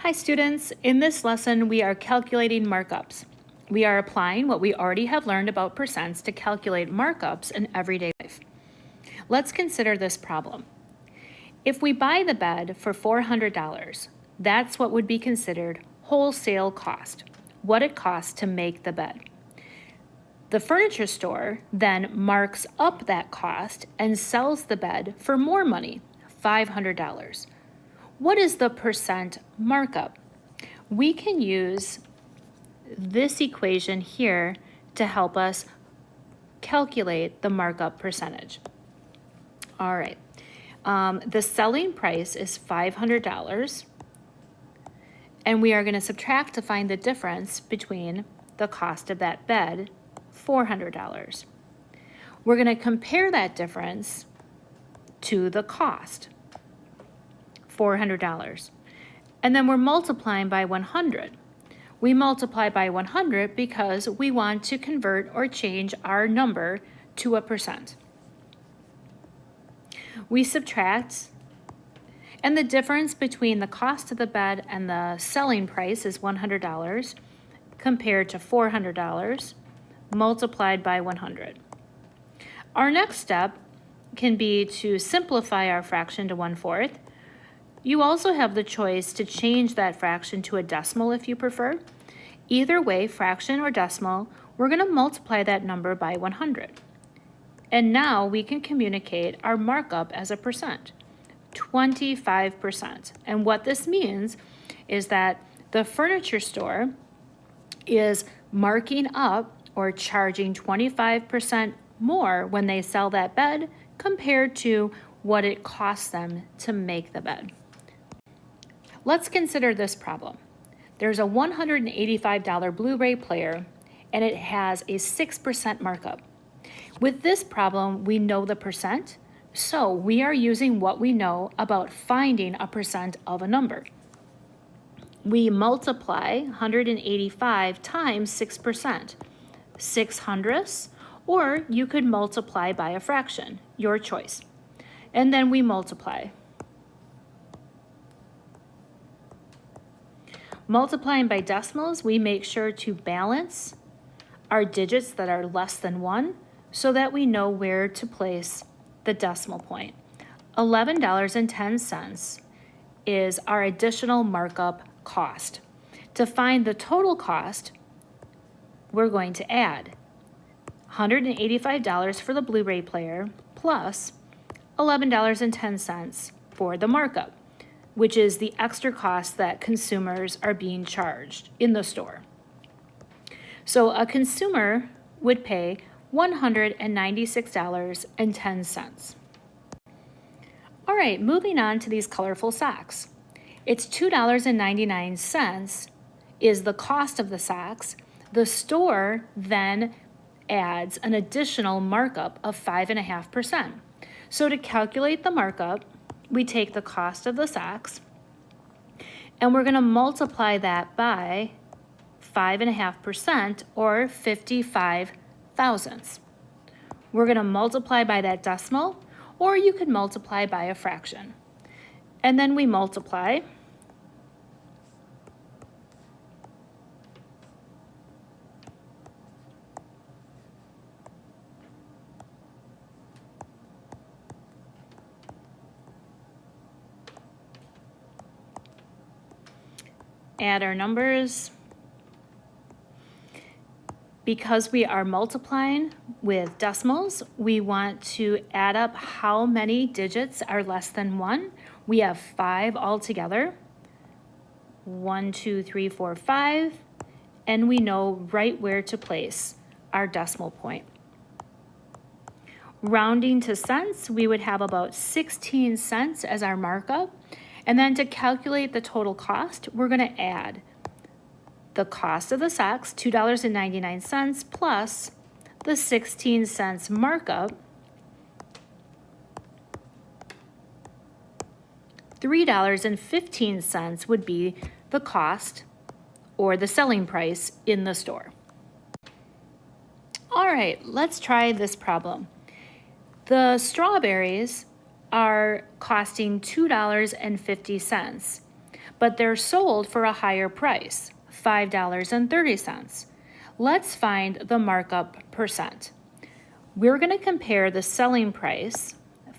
Hi students, in this lesson we are calculating markups. We are applying what we already have learned about percents to calculate markups in everyday life. Let's consider this problem. If we buy the bed for $400, that's what would be considered wholesale cost, what it costs to make the bed. The furniture store then marks up that cost and sells the bed for more money, $500. What is the percent markup? We can use this equation here to help us calculate the markup percentage. All right, the selling price is $500, and we are going to subtract to find the difference between the cost of that bed, $400. We're going to compare that difference to the cost, $400. And then we're multiplying by 100. We multiply by 100 because we want to convert or change our number to a percent. We subtract, and the difference between the cost of the bed and the selling price is $100 compared to $400 multiplied by 100. Our next step can be to simplify our fraction to 1/4. You also have the choice to change that fraction to a decimal if you prefer. Either way, fraction or decimal, we're going to multiply that number by 100. And now we can communicate our markup as a percent, 25%. And what this means is that the furniture store is marking up or charging 25% more when they sell that bed compared to what it costs them to make the bed. Let's consider this problem. There's a $185 Blu-ray player, and it has a 6% markup. With this problem, we know the percent, so we are using what we know about finding a percent of a number. We multiply 185 times 6%, 6/100ths, or you could multiply by a fraction, your choice. And then we multiply. Multiplying by decimals, we make sure to balance our digits that are less than 1 so that we know where to place the decimal point. $11.10 is our additional markup cost. To find the total cost, we're going to add $185 for the Blu-ray player plus $11.10 for the markup, which is the extra cost that consumers are being charged in the store. So a consumer would pay $196.10. All right, moving on to these colorful socks. It's $2.99 is the cost of the socks. The store then adds an additional markup of 5.5%. So to calculate the markup, we take the cost of the socks and we're going to multiply that by 5.5% or 55 thousandths. We're going to multiply by that decimal, or you could multiply by a fraction. And then we multiply. Add our numbers. Because we are multiplying with decimals, we want to add up how many digits are less than 1. We have 5 altogether. 1, 2, 3, 4, 5. And we know right where to place our decimal point. Rounding to cents, we would have about 16 cents as our markup. And then to calculate the total cost, we're going to add the cost of the socks, $2.99, plus the 16 cents markup, $3.15 would be the cost or the selling price in the store. All right, let's try this problem. The strawberries are costing $2.50, but they're sold for a higher price, $5.30. Let's find the markup percent. We're going to compare the selling price,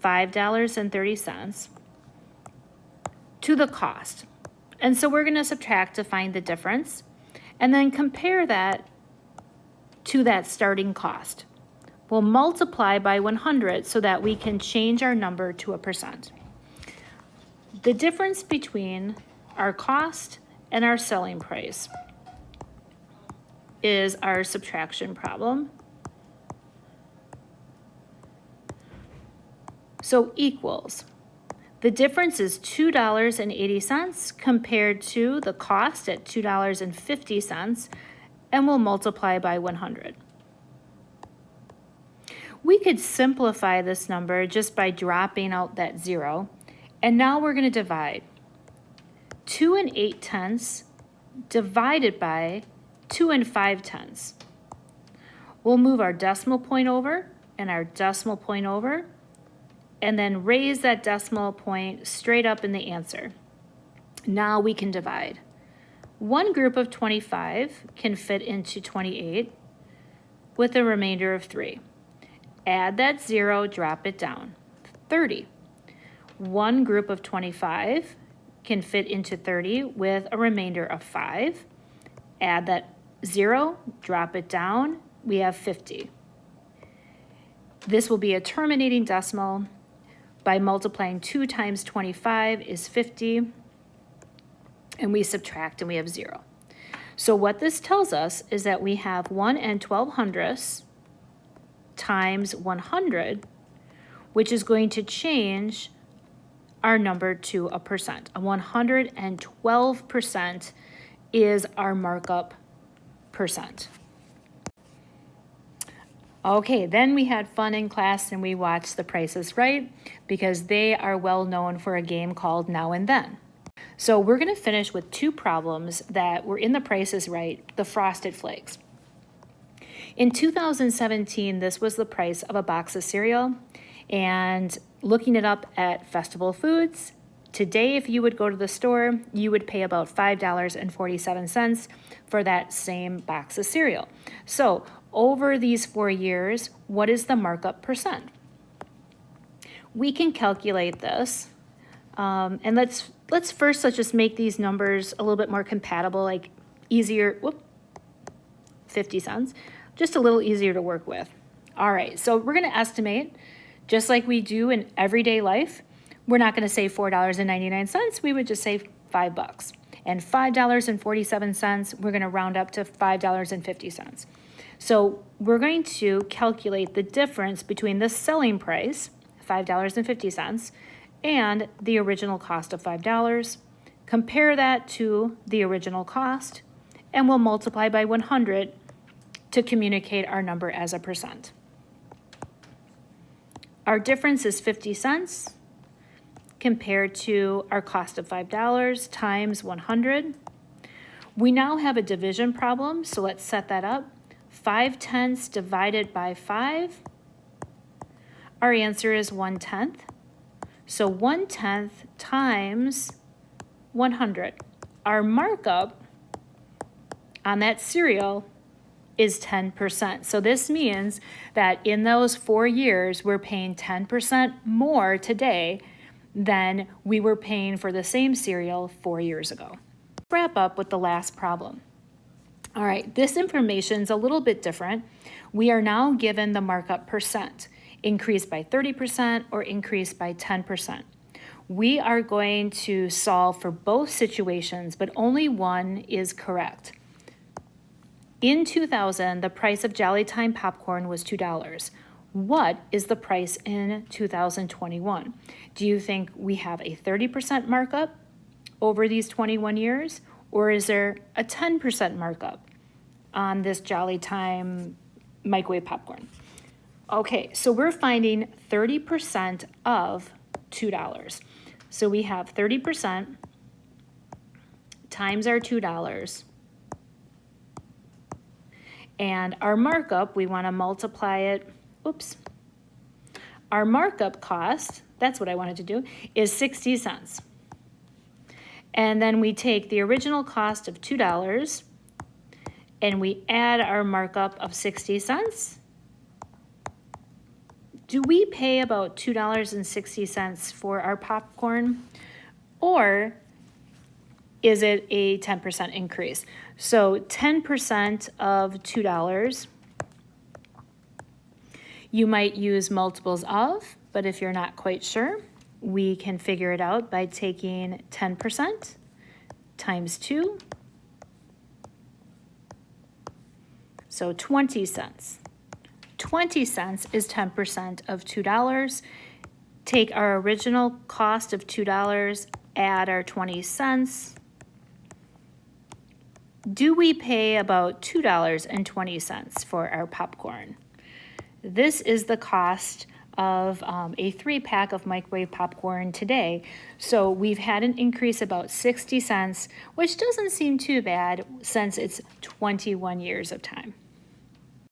$5.30, to the cost. And so we're going to subtract to find the difference, and then compare that to that starting cost. We'll multiply by 100 so that we can change our number to a percent. The difference between our cost and our selling price is our subtraction problem. So equals. The difference is $2.80 compared to the cost at $2.50, and we'll multiply by 100. We could simplify this number just by dropping out that 0, and now we're going to divide. 2 8/10 divided by 2 5/10. We'll move our decimal point over and our decimal point over, and then raise that decimal point straight up in the answer. Now we can divide. One group of 25 can fit into 28 with a remainder of 3. Add that 0, drop it down. 30. One group of 25 can fit into 30 with a remainder of 5. Add that 0, drop it down. We have 50. This will be a terminating decimal. By multiplying 2 times 25 is 50. And we subtract and we have 0. So what this tells us is that we have 1 1200ths times 100, which is going to change our number to a percent. 112% is our markup percent. Okay, then we had fun in class and we watched The Price is Right because they are well known for a game called Now and Then. So we're going to finish with 2 problems that were in The Price is Right, the Frosted Flakes. In 2017, this was the price of a box of cereal, and looking it up at Festival Foods, today if you would go to the store, you would pay about $5.47 for that same box of cereal. So over these 4 years, what is the markup percent? We can calculate this, and let's just make these numbers a little bit more compatible, like easier, 50 cents, just a little easier to work with. All right, so we're going to estimate, just like we do in everyday life. We're not going to say $4.99, we would just say $5. And $5.47, we're going to round up to $5.50. So we're going to calculate the difference between the selling price, $5.50, and the original cost of $5. Compare that to the original cost, and we'll multiply by 100 to communicate our number as a percent. Our difference is 50 cents compared to our cost of $5 times 100. We now have a division problem, so let's set that up. 5/10 divided by 5. Our answer is 1/10. So 1/10 times 100. Our markup on that cereal is 10%. So this means that in those 4 years, we're paying 10% more today than we were paying for the same cereal 4 years ago. Let's wrap up with the last problem. All right, this information is a little bit different. We are now given the markup percent, increased by 30% or increased by 10%. We are going to solve for both situations, but only one is correct. In 2000, the price of Jolly Time popcorn was $2. What is the price in 2021? Do you think we have a 30% markup over these 21 years, or is there a 10% markup on this Jolly Time microwave popcorn? Okay, so we're finding 30% of $2. So we have 30% times our $2. And our markup, we want to multiply it, our markup cost, that's what I wanted to do, is 60 cents. And then we take the original cost of $2 and we add our markup of 60 cents. Do we pay about $2.60 for our popcorn? Or is it a 10% increase? So 10% of $2, you might use multiples of, but if you're not quite sure, we can figure it out by taking 10% times 2, so 20 cents. 20 cents is 10% of $2. Take our original cost of $2, add our 20 cents. Do we pay about $2.20 for our popcorn? This is the cost of a 3-pack of microwave popcorn today. So we've had an increase about 60 cents, which doesn't seem too bad since it's 21 years of time.